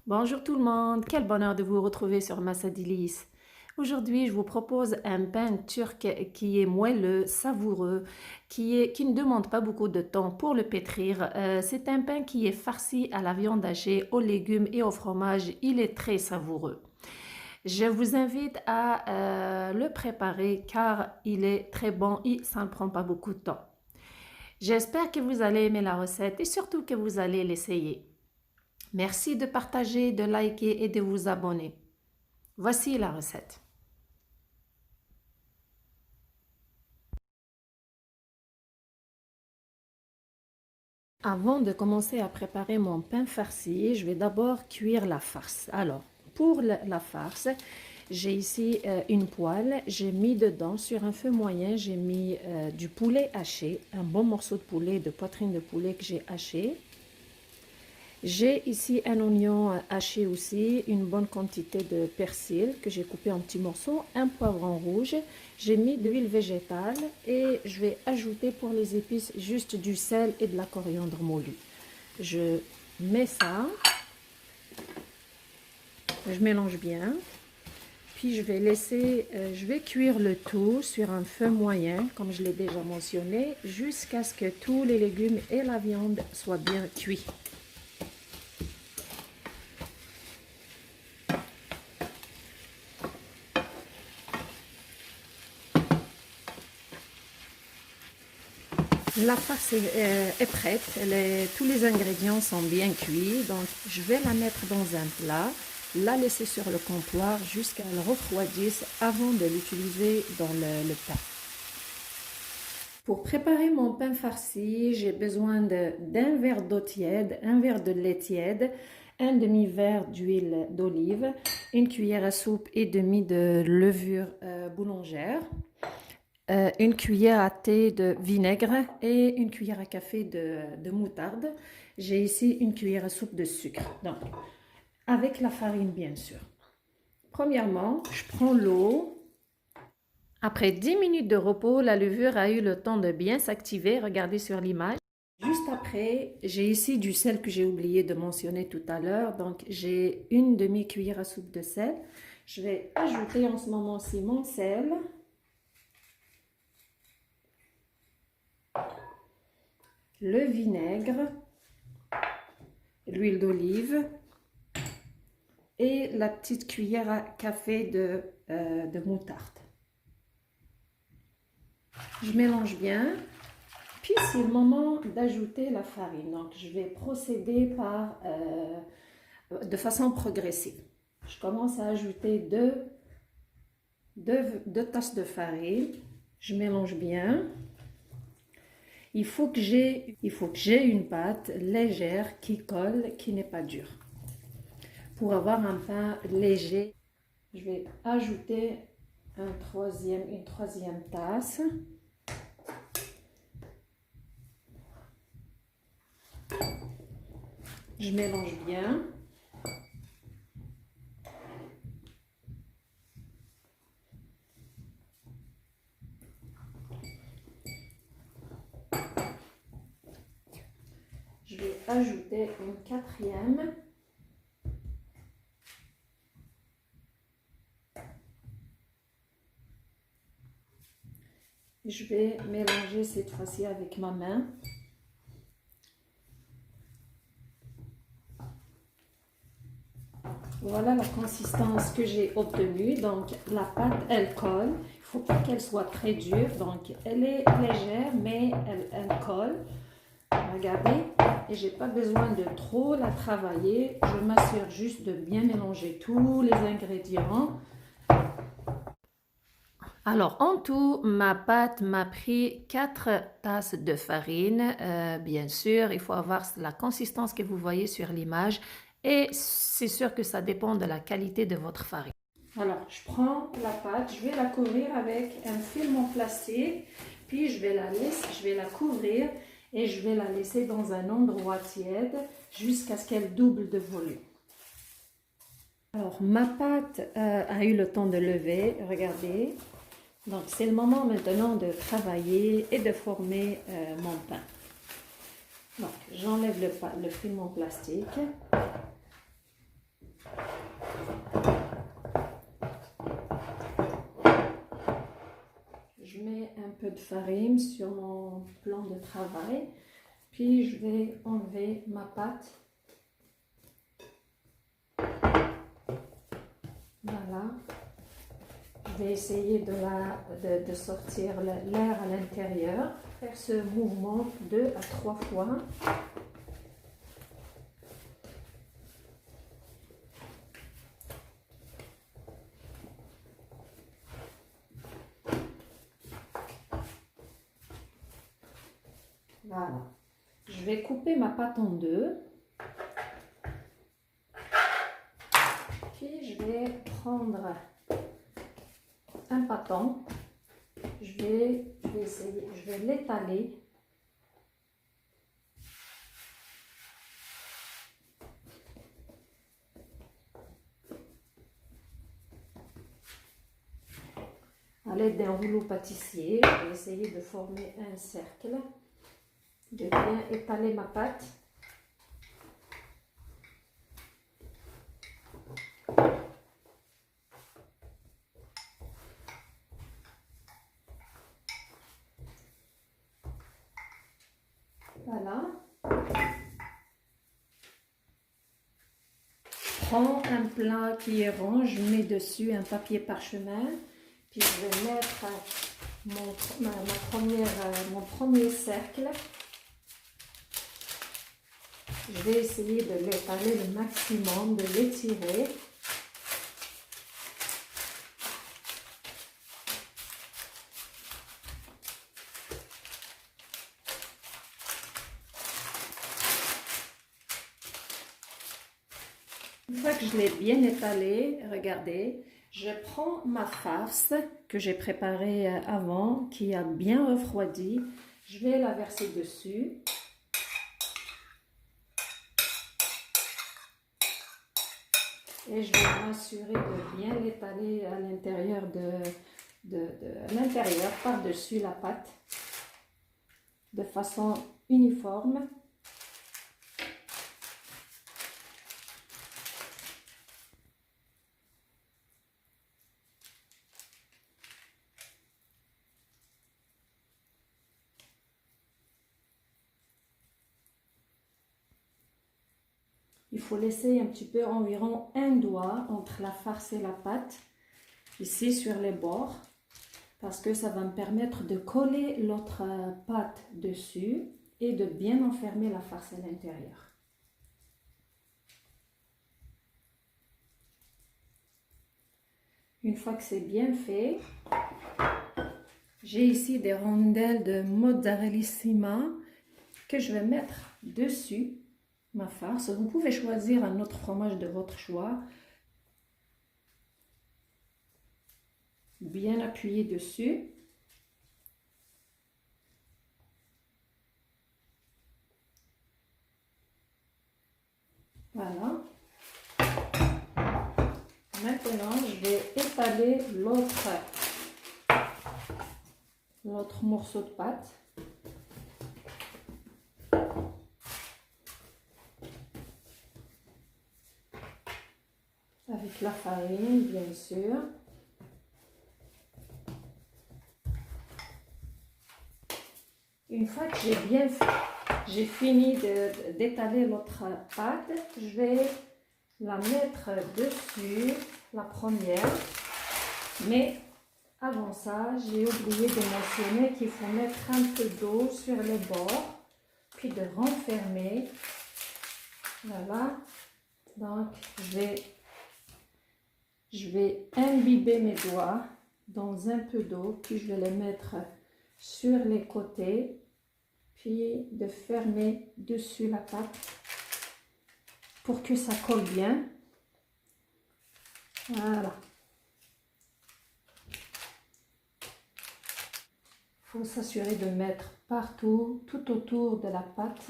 Bonjour tout le monde, quel bonheur de vous retrouver sur Massadilis. Aujourd'hui, je vous propose un pain turc qui est moelleux, savoureux, qui ne demande pas beaucoup de temps pour le pétrir. C'est un pain qui est farci à la viande hachée, aux légumes et au fromage. Il est très savoureux. Je vous invite à le préparer car il est très bon et ça ne prend pas beaucoup de temps. J'espère que vous allez aimer la recette et surtout que vous allez l'essayer. Merci de partager, de liker et de vous abonner. Voici la recette. Avant de commencer à préparer mon pain farci, je vais d'abord cuire la farce. Alors, pour la farce, j'ai ici une poêle. J'ai mis dedans, sur un feu moyen, j'ai mis du poulet haché, un bon morceau de poulet, de poitrine de poulet que j'ai haché. J'ai ici un oignon haché aussi, une bonne quantité de persil que j'ai coupé en petits morceaux, un poivron rouge. J'ai mis de l'huile végétale et je vais ajouter pour les épices juste du sel et de la coriandre moulue. Je mets ça, je mélange bien, puis je vais je vais cuire le tout sur un feu moyen, comme je l'ai déjà mentionné, jusqu'à ce que tous les légumes et la viande soient bien cuits. La farce est prête, tous les ingrédients sont bien cuits, donc je vais la mettre dans un plat, la laisser sur le comptoir jusqu'à ce qu'elle refroidisse avant de l'utiliser dans le pain. Pour préparer mon pain farci, j'ai besoin d'un verre d'eau tiède, un verre de lait tiède, un demi-verre d'huile d'olive, une cuillère à soupe et demie de levure boulangère, une cuillère à thé de vinaigre et une cuillère à café de moutarde. J'ai ici une cuillère à soupe de sucre, donc avec la farine bien sûr. Premièrement, je prends l'eau. Après 10 minutes de repos, la levure a eu le temps de bien s'activer. Regardez sur l'image. Juste après, j'ai ici du sel que j'ai oublié de mentionner tout à l'heure. Donc, j'ai une demi-cuillère à soupe de sel. Je vais ajouter en ce moment-ci mon sel. Le vinaigre, l'huile d'olive et la petite cuillère à café de moutarde. Je mélange bien, puis c'est le moment d'ajouter la farine. Donc je vais procéder de façon progressive. Je commence à ajouter deux tasses de farine. Je mélange bien. Il faut que j'ai une pâte légère qui colle, qui n'est pas dure. Pour avoir un pain léger, je vais ajouter une troisième tasse. Je mélange bien. Je vais ajouter une quatrième. Je vais mélanger cette fois-ci avec ma main. Voilà la consistance que j'ai obtenue. Donc la pâte, elle colle. Il ne faut pas qu'elle soit très dure. Donc elle est légère, mais elle colle. Regardez. Et j'ai pas besoin de trop la travailler. Je m'assure juste de bien mélanger tous les ingrédients. Alors, en tout, ma pâte m'a pris 4 tasses de farine. Bien sûr, il faut avoir la consistance que vous voyez sur l'image et c'est sûr que ça dépend de la qualité de votre farine. Alors, je prends la pâte, je vais la couvrir avec un film en plastique, puis je vais la couvrir et je vais la laisser dans un endroit tiède jusqu'à ce qu'elle double de volume. Alors, ma pâte a eu le temps de lever, regardez. Donc, c'est le moment maintenant de travailler et de former mon pain. Donc, j'enlève le film en plastique. peu de farine sur mon plan de travail. Puis je vais enlever ma pâte. Voilà. Je vais essayer de sortir l'air à l'intérieur. Faire ce mouvement 2 à 3 fois. Voilà. Je vais couper ma pâte en deux. Puis je vais prendre un bâton. Je vais essayer, je vais l'étaler. À l'aide d'un rouleau pâtissier, je vais essayer de former un cercle, de bien étaler ma pâte. Voilà. Prends un plat qui est rond, je mets dessus un papier parchemin, puis je vais mettre mon premier cercle. Je vais essayer de l'étaler le maximum, de l'étirer. Une fois que je l'ai bien étalé, regardez, je prends ma farce que j'ai préparée avant, qui a bien refroidi. Je vais la verser dessus. Et je vais m'assurer de bien l'étaler à l'intérieur par-dessus la pâte, de façon uniforme. Il faut laisser un petit peu, environ un doigt entre la farce et la pâte, ici sur les bords, parce que ça va me permettre de coller l'autre pâte dessus et de bien enfermer la farce à l'intérieur. Une fois que c'est bien fait, j'ai ici des rondelles de mozzarellissima que je vais mettre dessus ma farce. Vous pouvez choisir un autre fromage de votre choix. Bien appuyer dessus. Voilà. Maintenant, je vais étaler l'autre morceau de pâte. Avec la farine, bien sûr. Une fois que j'ai fini d'étaler l'autre pâte, je vais la mettre dessus, la première. Mais avant ça, j'ai oublié de mentionner qu'il faut mettre un peu d'eau sur les bords, puis de renfermer. Voilà. Donc, je vais imbiber mes doigts dans un peu d'eau, puis je vais les mettre sur les côtés, puis de fermer dessus la pâte pour que ça colle bien. Voilà. Il faut s'assurer de mettre partout, tout autour de la pâte.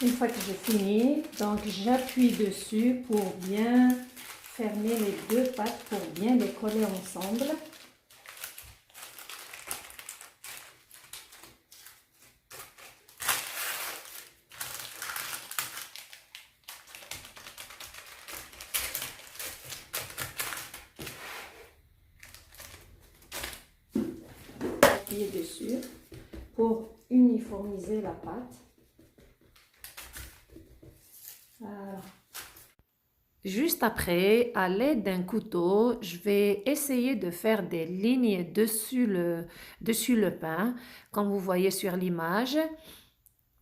Une fois que j'ai fini, donc j'appuie dessus pour bien fermer les deux pâtes, pour bien les coller ensemble. appuyer dessus pour uniformiser la pâte. Voilà. Juste après, à l'aide d'un couteau, je vais essayer de faire des lignes dessus le pain, comme vous voyez sur l'image.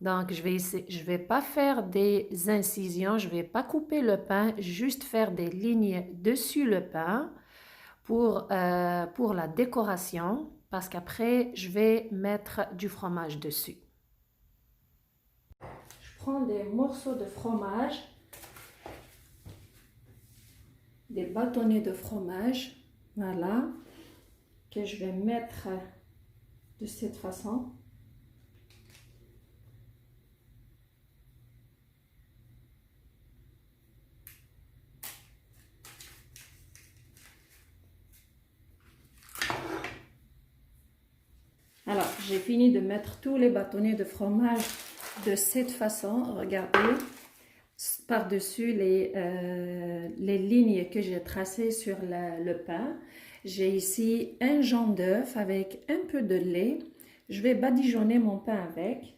Donc, je vais pas faire des incisions, je vais pas couper le pain, juste faire des lignes dessus le pain pour la décoration, parce qu'après, je vais mettre du fromage dessus. Je prends des morceaux de fromage, des bâtonnets de fromage, voilà, que je vais mettre de cette façon. Alors, j'ai fini de mettre tous les bâtonnets de fromage de cette façon. Regardez, par-dessus les lignes que j'ai tracées sur le pain. J'ai ici un jaune d'œuf avec un peu de lait. Je vais badigeonner mon pain avec.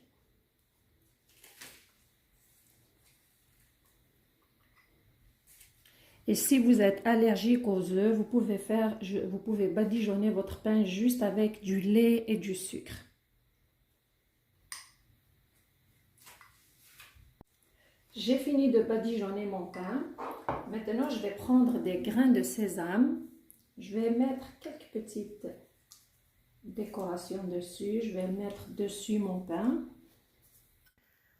Et si vous êtes allergique aux œufs, vous pouvez badigeonner votre pain juste avec du lait et du sucre. J'ai fini de badigeonner mon pain. Maintenant, je vais prendre des grains de sésame. Je vais mettre quelques petites décorations dessus. Je vais mettre dessus mon pain.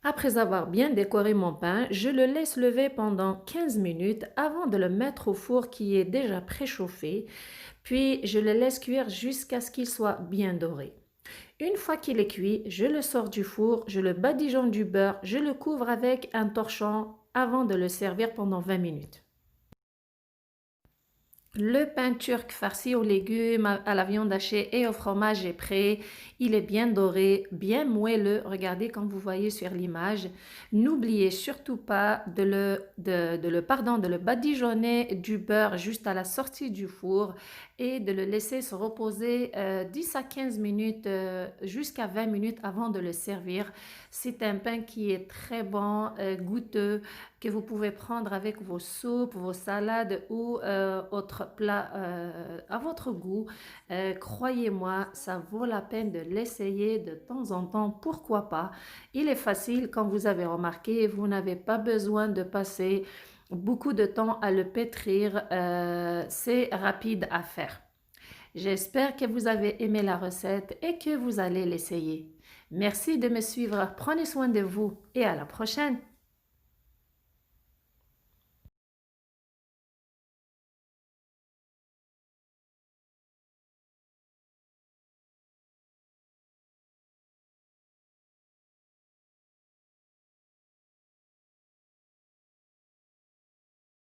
Après avoir bien décoré mon pain, je le laisse lever pendant 15 minutes avant de le mettre au four qui est déjà préchauffé, puis je le laisse cuire jusqu'à ce qu'il soit bien doré. Une fois qu'il est cuit, je le sors du four, je le badigeonne du beurre, je le couvre avec un torchon avant de le servir pendant 20 minutes. Le pain turc farci aux légumes, à la viande hachée et au fromage est prêt. Il est bien doré, bien moelleux. Regardez comme vous voyez sur l'image. N'oubliez surtout pas de le badigeonner du beurre juste à la sortie du four et de le laisser se reposer 10 à 15 minutes jusqu'à 20 minutes avant de le servir. C'est un pain qui est très bon, goûteux, que vous pouvez prendre avec vos soupes, vos salades ou autres plats à votre goût. Croyez-moi, ça vaut la peine de l'essayer de temps en temps, pourquoi pas. Il est facile, comme vous avez remarqué, vous n'avez pas besoin de passer beaucoup de temps à le pétrir, c'est rapide à faire. J'espère que vous avez aimé la recette et que vous allez l'essayer. Merci de me suivre, prenez soin de vous et à la prochaine.